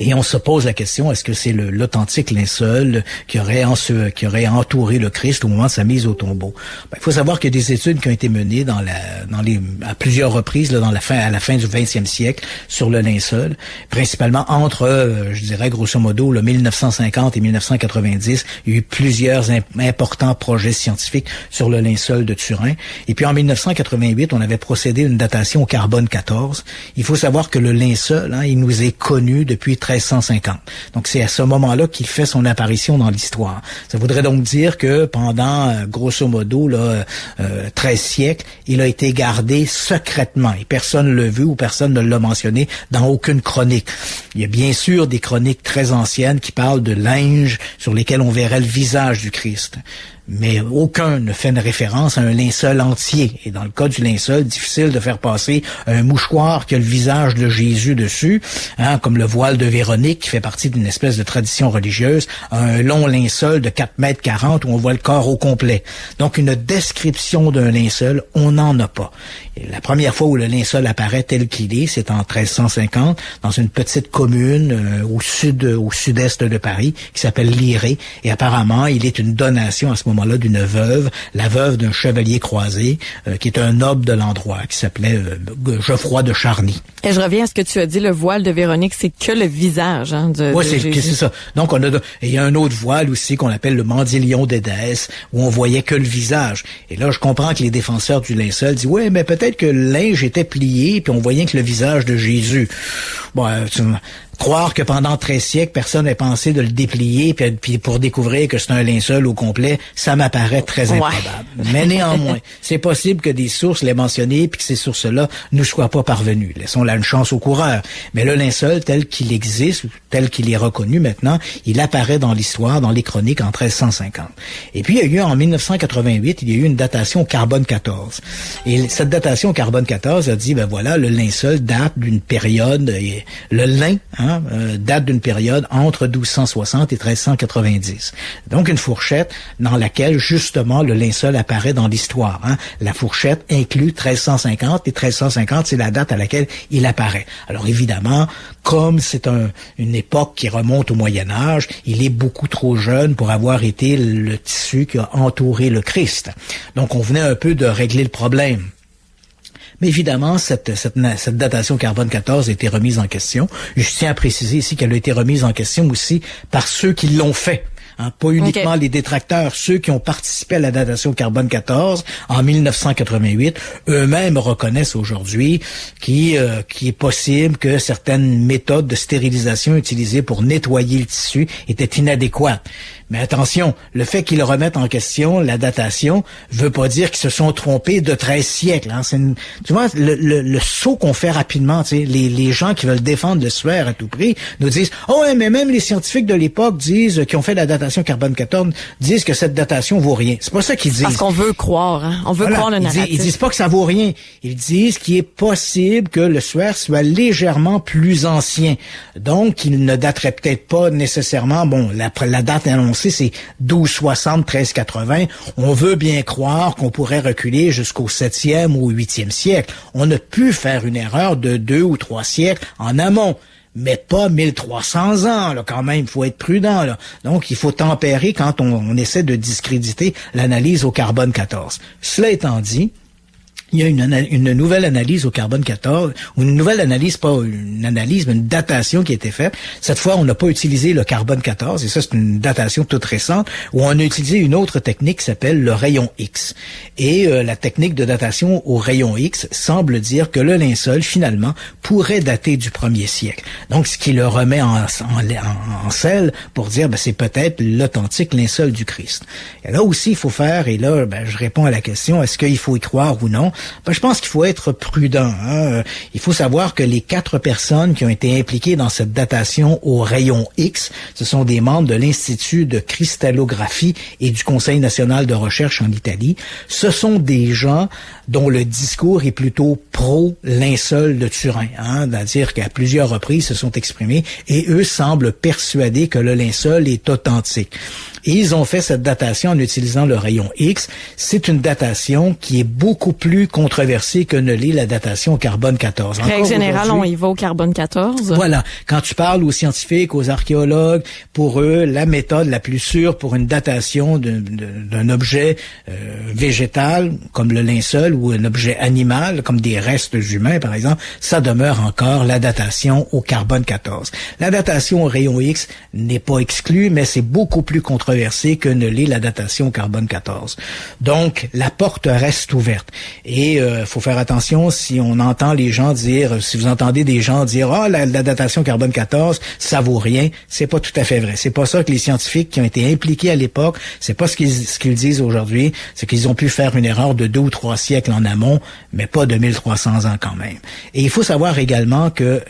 Et on se pose la question, est-ce que c'est l'authentique linceul qui aurait entouré le Christ au moment de sa mise au tombeau? Il faut savoir qu'il y a des études qui ont été menées à plusieurs reprises à la fin du 20e siècle sur le linceul, principalement entre, je dirais grosso modo, 1950 et 1990. Il y a eu plusieurs importants projets scientifiques sur le linceul de Turin. Et puis en 1988, on avait procédé à une datation au carbone 14. Il faut savoir que le linceul, il nous est connu depuis 1350. Donc, c'est à ce moment-là qu'il fait son apparition dans l'histoire. Ça voudrait donc dire que pendant, grosso modo, 13 siècles, il a été gardé secrètement et personne ne l'a vu ou personne ne l'a mentionné dans aucune chronique. Il y a bien sûr des chroniques très anciennes qui parlent de linges sur lesquels on verrait le visage du Christ. Mais aucun ne fait une référence à un linceul entier. Et dans le cas du linceul, difficile de faire passer un mouchoir qui a le visage de Jésus dessus, comme le voile de Véronique, qui fait partie d'une espèce de tradition religieuse, à un long linceul de 4,40 m où on voit le corps au complet. Donc, une description d'un linceul, on n'en a pas. Et la première fois où le linceul apparaît tel qu'il est, c'est en 1350, dans une petite commune au sud-est de Paris, qui s'appelle Liré. Et apparemment, il est une donation à ce moment moment-là d'une veuve, la veuve d'un chevalier croisé, qui est un noble de l'endroit, qui s'appelait Geoffroy de Charny. Et je reviens à ce que tu as dit, le voile de Véronique, c'est que le visage de Jésus. C'est ça. Donc, il y a un autre voile aussi qu'on appelle le mandilion d'Édesse, où on voyait que le visage. Et là, je comprends que les défenseurs du linceul disent, ouais, mais peut-être que le linge était plié, puis on voyait que le visage de Jésus. Bon, croire que pendant 13 siècles, personne n'a pensé de le déplier puis pour découvrir que c'est un linceul au complet, ça m'apparaît très improbable. Mais néanmoins, c'est possible que des sources l'aient mentionné puis que ces sources-là nous soient pas parvenues. Laissons là une chance au coureur. Mais le linceul, tel qu'il existe, tel qu'il est reconnu maintenant, il apparaît dans l'histoire, dans les chroniques en 1350. Et puis, il y a eu en 1988, il y a eu une datation carbone 14. Et cette datation carbone 14 a dit, ben voilà, le linceul date d'une période, le lin, date d'une période entre 1260 et 1390. Donc, une fourchette dans laquelle, justement, le linceul apparaît dans l'histoire. La fourchette inclut 1350 et 1350, c'est la date à laquelle il apparaît. Alors, évidemment, comme c'est une époque qui remonte au Moyen-Âge, il est beaucoup trop jeune pour avoir été le tissu qui a entouré le Christ. Donc, on venait un peu de régler le problème. Mais évidemment, cette datation carbone 14 a été remise en question. Je tiens à préciser ici qu'elle a été remise en question aussi par ceux qui l'ont fait. Pas uniquement les détracteurs, ceux qui ont participé à la datation carbone 14 en 1988, eux-mêmes reconnaissent aujourd'hui qu'il est possible que certaines méthodes de stérilisation utilisées pour nettoyer le tissu étaient inadéquates. Mais attention, le fait qu'ils remettent en question la datation veut pas dire qu'ils se sont trompés de 13 siècles. Tu vois, le saut qu'on fait rapidement, tu sais, les gens qui veulent défendre le Suaire à tout prix nous disent « Oh ouais, mais même les scientifiques de l'époque disent, qui ont fait la datation carbone 14, disent que cette datation vaut rien. » C'est pas ça qu'ils disent. Parce qu'on veut croire, On veut croire le narratif. Ils disent pas que ça vaut rien. Ils disent qu'il est possible que le Suaire soit légèrement plus ancien. Donc, il ne daterait peut-être pas nécessairement, la date annoncée, c'est 1260, 1380. On veut bien croire qu'on pourrait reculer jusqu'au 7e ou 8e siècle. On a pu faire une erreur de 2 ou 3 siècles en amont. Mais pas 1300 ans, là, quand même. Il faut être prudent, là. Donc, il faut tempérer quand on essaie de discréditer l'analyse au carbone 14. Cela étant dit, il y a une nouvelle analyse au carbone 14, ou une nouvelle analyse, pas une analyse, mais une datation qui a été faite. Cette fois, on n'a pas utilisé le carbone 14, et ça, c'est une datation toute récente, où on a utilisé une autre technique qui s'appelle le rayon X. Et la technique de datation au rayon X semble dire que le linceul, finalement, pourrait dater du 1er siècle. Donc, ce qui le remet en selle pour dire, c'est peut-être l'authentique linceul du Christ. Et là aussi, il faut faire, et là, je réponds à la question, est-ce qu'il faut y croire ou non? Je pense qu'il faut être prudent. Il faut savoir que les 4 personnes qui ont été impliquées dans cette datation au rayon X, ce sont des membres de l'Institut de cristallographie et du Conseil national de recherche en Italie. Ce sont des gens dont le discours est plutôt pro-linceul de Turin. C'est-à-dire qu'à plusieurs reprises se sont exprimés et eux semblent persuadés que le linceul est authentique. Et ils ont fait cette datation en utilisant le rayon X. C'est une datation qui est beaucoup plus controversée que ne l'est la datation au carbone 14. Règle générale, on y va au carbone 14. Voilà. Quand tu parles aux scientifiques, aux archéologues, pour eux, la méthode la plus sûre pour une datation d'un objet végétal, comme le linceul, ou un objet animal, comme des restes humains, par exemple, ça demeure encore la datation au carbone 14. La datation au rayon X n'est pas exclue, mais c'est beaucoup plus controversé que ne l'est la datation au carbone 14. Donc, la porte reste ouverte. Et faut faire attention si on entend les gens dire, si vous entendez des gens dire, la datation carbone 14, ça vaut rien, c'est pas tout à fait vrai. C'est pas ça que les scientifiques qui ont été impliqués à l'époque, c'est pas ce qu'ils disent aujourd'hui, c'est qu'ils ont pu faire une erreur de 2 ou 3 siècles en amont, mais pas de 1300 ans quand même. Et il faut savoir également que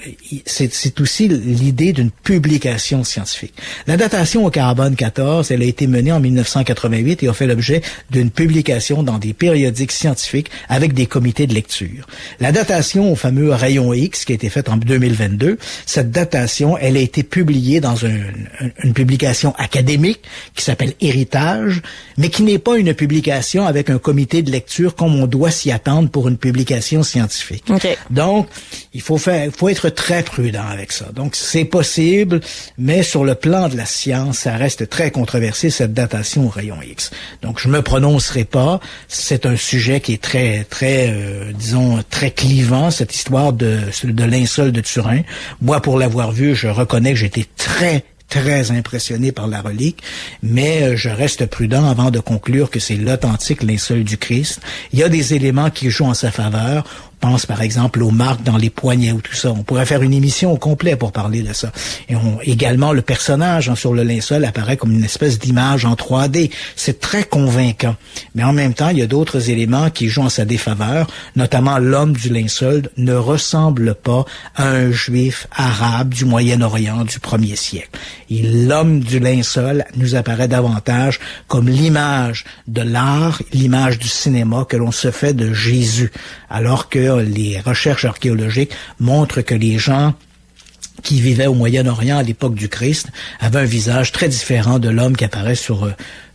c'est aussi l'idée d'une publication scientifique. La datation au carbone 14, elle a été menée en 1988 et a fait l'objet d'une publication dans des périodiques scientifiques avec des comités de lecture. La datation au fameux rayon X qui a été faite en 2022, cette datation, elle a été publiée dans une publication académique qui s'appelle Héritage, mais qui n'est pas une publication avec un comité de lecture comme on doit s'y attendre pour une publication scientifique. Okay. Donc, il faut être très prudent avec ça. Donc, c'est possible, mais sur le plan de la science, ça reste très controversé controversée, cette datation au rayon X. Donc, je me prononcerai pas. C'est un sujet qui est très clivant, cette histoire de linceul de Turin. Moi, pour l'avoir vu, je reconnais que j'étais très impressionné par la relique, mais je reste prudent avant de conclure que c'est l'authentique linceul du Christ. Il y a des éléments qui jouent en sa faveur. On pense par exemple aux marques dans les poignets ou tout ça. On pourrait faire une émission au complet pour parler de ça. Et également, le personnage sur le linceul apparaît comme une espèce d'image en 3D. C'est très convaincant. Mais en même temps, il y a d'autres éléments qui jouent en sa défaveur, notamment l'homme du linceul ne ressemble pas à un juif arabe du Moyen-Orient du 1er siècle. Et l'homme du linceul nous apparaît davantage comme l'image de l'art, l'image du cinéma que l'on se fait de Jésus, alors que les recherches archéologiques montrent que les gens qui vivaient au Moyen-Orient à l'époque du Christ avaient un visage très différent de l'homme qui apparaît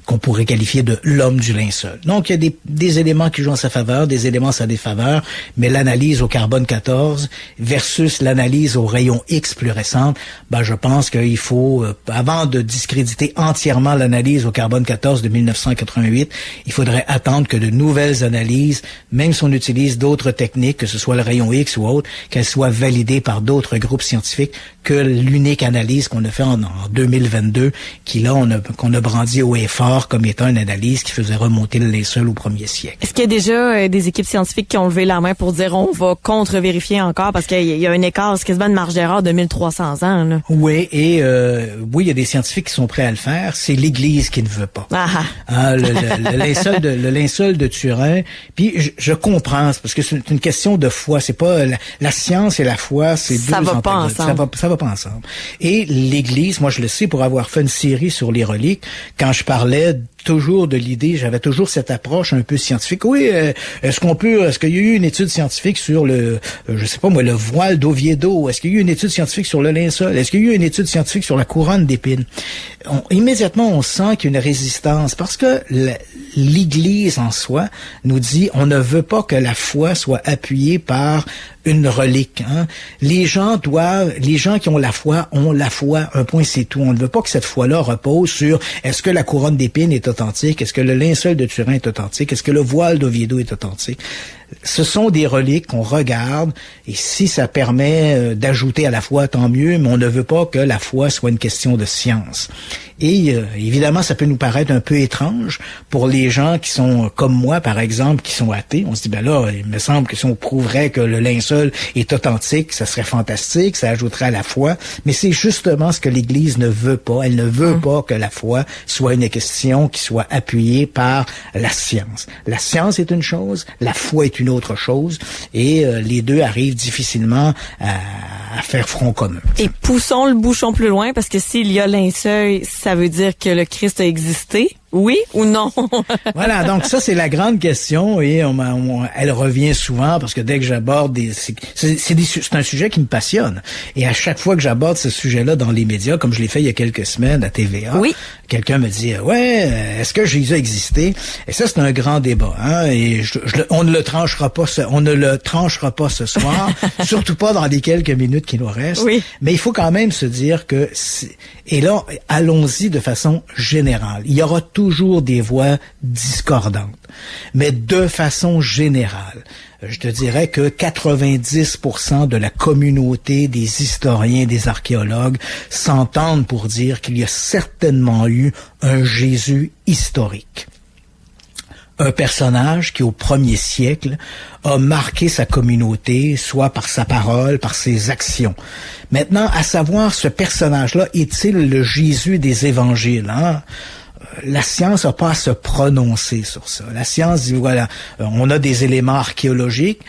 qu'on pourrait qualifier de l'homme du linceul. Donc, il y a des éléments qui jouent en sa faveur, des éléments en sa défaveur, mais l'analyse au carbone 14 versus l'analyse au rayon X plus récente, je pense qu'il faut, avant de discréditer entièrement l'analyse au carbone 14 de 1988, il faudrait attendre que de nouvelles analyses, même si on utilise d'autres techniques, que ce soit le rayon X ou autre, qu'elles soient validées par d'autres groupes scientifiques que l'unique analyse qu'on a fait en 2022, qu'on a brandi haut et fort comme étant une analyse qui faisait remonter le linceul au 1er siècle. Est-ce qu'il y a déjà des équipes scientifiques qui ont levé la main pour dire on va contre-vérifier encore parce qu'il y a un écart, c'est quasiment une marge d'erreur de 1300 ans, là? Oui, et oui, il y a des scientifiques qui sont prêts à le faire. C'est l'Église qui ne veut pas. Le linceul de Turin. Puis je comprends, parce que c'est une question de foi. C'est pas la science et la foi, c'est deux antagonistes. Ça va pas ensemble. Et l'Église, moi je le sais pour avoir fait une série sur les reliques, quand je parlais toujours de l'idée, j'avais toujours cette approche un peu scientifique. Oui, est-ce qu'il y a eu une étude scientifique sur le voile d'Oviedo? Est-ce qu'il y a eu une étude scientifique sur le linceul? Est-ce qu'il y a eu une étude scientifique sur la couronne d'épines? Immédiatement, on sent qu'il y a une résistance parce que l'Église en soi nous dit on ne veut pas que la foi soit appuyée par une relique. Les gens qui ont la foi, un point c'est tout. On ne veut pas que cette foi-là repose sur est-ce que la couronne d'épines est authentique, est-ce que le linceul de Turin est authentique, est-ce que le voile d'Oviedo est authentique. Ce sont des reliques qu'on regarde et si ça permet d'ajouter à la foi, tant mieux, mais on ne veut pas que la foi soit une question de science. Et évidemment, ça peut nous paraître un peu étrange pour les gens qui sont comme moi, par exemple, qui sont athées. On se dit, il me semble que si on prouverait que le linceul est authentique, ça serait fantastique, ça ajouterait à la foi. Mais c'est justement ce que l'Église ne veut pas. Elle ne veut pas que la foi soit une question qui soit appuyée par la science. La science est une chose, la foi est une autre chose, et les deux arrivent difficilement à faire front commun. Et poussons le bouchon plus loin, parce que s'il y a linceul, ça veut dire que le Christ a existé. Oui ou non? Voilà, donc ça, c'est la grande question et elle revient souvent parce que dès que j'aborde c'est un sujet qui me passionne. Et à chaque fois que j'aborde ce sujet-là dans les médias, comme je l'ai fait il y a quelques semaines à TVA, quelqu'un me dit, est-ce que Jésus a existé? Et ça, c'est un grand débat, et on ne le tranchera pas ce soir, surtout pas dans les quelques minutes qui nous restent. Oui. Mais il faut quand même se dire que et là, allons-y de façon générale. Il y aura toujours des voix discordantes. Mais de façon générale, je te dirais que 90% de la communauté des historiens, des archéologues s'entendent pour dire qu'il y a certainement eu un Jésus historique. Un personnage qui, au 1er siècle, a marqué sa communauté, soit par sa parole, par ses actions. Maintenant, à savoir, ce personnage-là, est-il le Jésus des évangiles? La science n'a pas à se prononcer sur ça. La science dit, on a des éléments archéologiques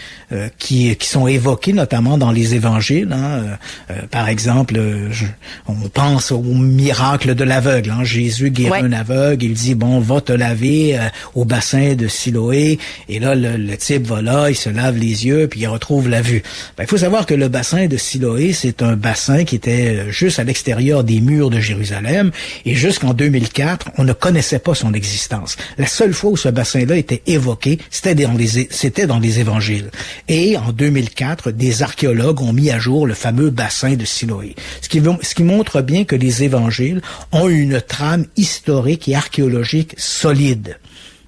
qui sont évoqués notamment dans les évangiles. Par exemple, on pense au miracle de l'aveugle. Jésus guérit un aveugle, il dit, va te laver au bassin de Siloé. Et là, le type va là, il se lave les yeux, puis il retrouve la vue. Il faut savoir que le bassin de Siloé, c'est un bassin qui était juste à l'extérieur des murs de Jérusalem. Et jusqu'en 2004, on on ne connaissait pas son existence. La seule fois où ce bassin-là était évoqué, c'était dans les évangiles. Et en 2004, des archéologues ont mis à jour le fameux bassin de Siloé. Ce qui montre bien que les évangiles ont une trame historique et archéologique solide.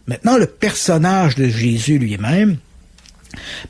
Maintenant, le personnage de Jésus lui-même,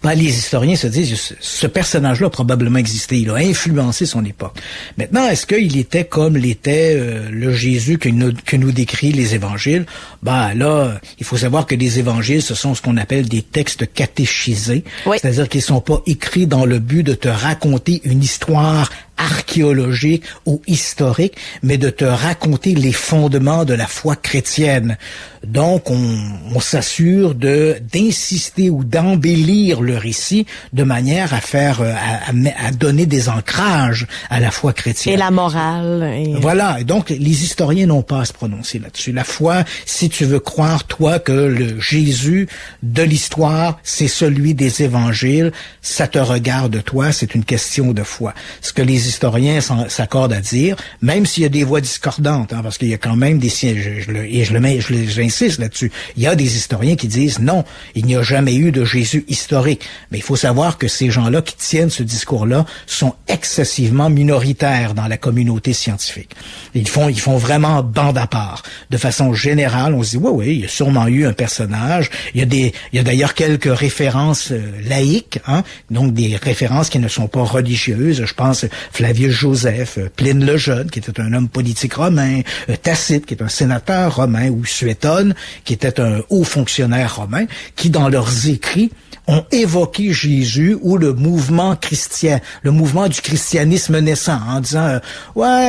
les historiens se disent, ce personnage-là a probablement existé, il a influencé son époque. Maintenant, est-ce qu'il était comme l'était le Jésus que nous décrit les évangiles? Là, il faut savoir que les évangiles, ce sont ce qu'on appelle des textes catéchisés, oui. C'est-à-dire qu'ils sont pas écrits dans le but de te raconter une histoire archéologique ou historique, mais de te raconter les fondements de la foi chrétienne. Donc, on s'assure d'insister ou d'embellir le récit de manière à faire, à donner des ancrages à la foi chrétienne. Et la morale. Voilà. Et donc, les historiens n'ont pas à se prononcer là-dessus. La foi, si tu veux croire, toi, que le Jésus de l'histoire, c'est celui des évangiles, ça te regarde, toi, c'est une question de foi. Ce que les historiens s'accordent à dire, même s'il y a des voix discordantes, parce qu'il y a quand même des j'insiste là-dessus. Il y a des historiens qui disent non, il n'y a jamais eu de Jésus historique. Mais il faut savoir que ces gens-là qui tiennent ce discours-là sont excessivement minoritaires dans la communauté scientifique. Ils font vraiment bande à part. De façon générale, on se dit oui, il y a sûrement eu un personnage. Il y a d'ailleurs quelques références laïques, donc des références qui ne sont pas religieuses. Je pense Flavius Joseph, Pline le Jeune, qui était un homme politique romain, Tacite, qui est un sénateur romain, ou Suétone, qui était un haut fonctionnaire romain, qui, dans leurs écrits, ont évoqué Jésus ou le mouvement chrétien, le mouvement du christianisme naissant, en disant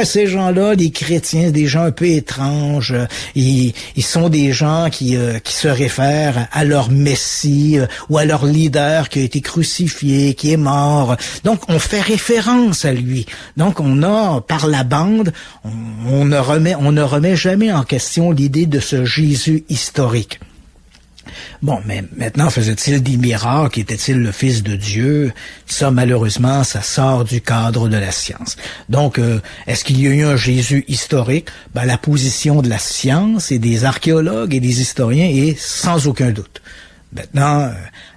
ces gens-là, les chrétiens, des gens un peu étranges, ils sont des gens qui se réfèrent à leur messie ou à leur leader qui a été crucifié, qui est mort. Donc on fait référence à lui. Donc on a par la bande, on ne remet jamais en question l'idée de ce Jésus historique. Bon, mais maintenant, faisait-il des miracles? Était-il le Fils de Dieu? Ça, malheureusement, ça sort du cadre de la science. Donc, est-ce qu'il y a eu un Jésus historique? La position de la science et des archéologues et des historiens est sans aucun doute. Maintenant,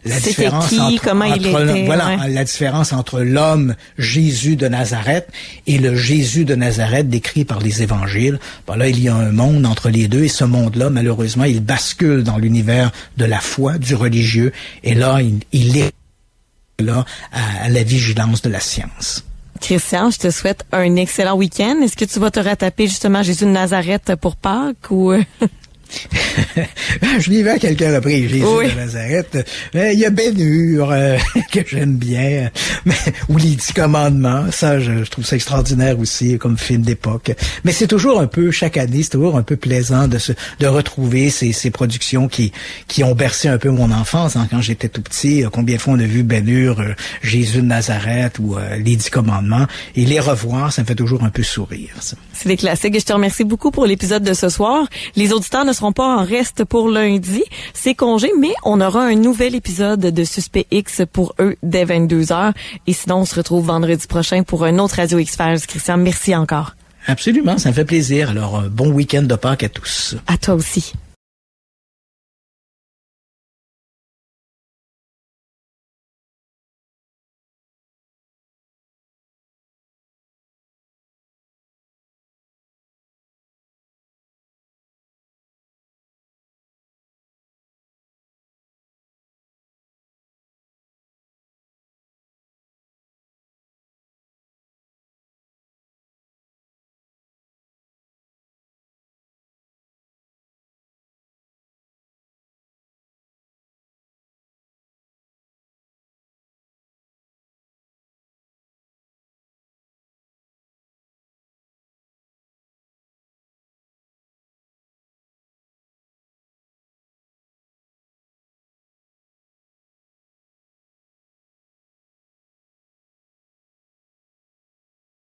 la différence la différence entre l'homme Jésus de Nazareth et le Jésus de Nazareth décrit par les évangiles, là, il y a un monde entre les deux et ce monde-là, malheureusement, il bascule dans l'univers de la foi, du religieux, et là, il est là à la vigilance de la science. Christian, je te souhaite un excellent week-end. Est-ce que tu vas te retaper justement Jésus de Nazareth pour Pâques ou... Je l'ai vu à quelques reprises, Jésus de Nazareth. Il y a Ben Hur, que j'aime bien, ou les 10 commandements. Ça, je trouve ça extraordinaire aussi, comme film d'époque. Mais c'est toujours un peu, chaque année, c'est toujours un peu plaisant de retrouver ces productions qui ont bercé un peu mon enfance, quand j'étais tout petit. Combien de fois on a vu Ben Hur, Jésus de Nazareth ou les 10 commandements. Et les revoir, ça me fait toujours un peu sourire, ça. C'est des classiques. Je te remercie beaucoup pour l'épisode de ce soir. Les auditeurs ne seront pas en reste pour lundi. C'est congé, mais on aura un nouvel épisode de Suspect X pour eux dès 22h. Et sinon, on se retrouve vendredi prochain pour un autre Radio X-Files. Christian, merci encore. Absolument, ça me fait plaisir. Alors, bon week-end de Pâques à tous. À toi aussi.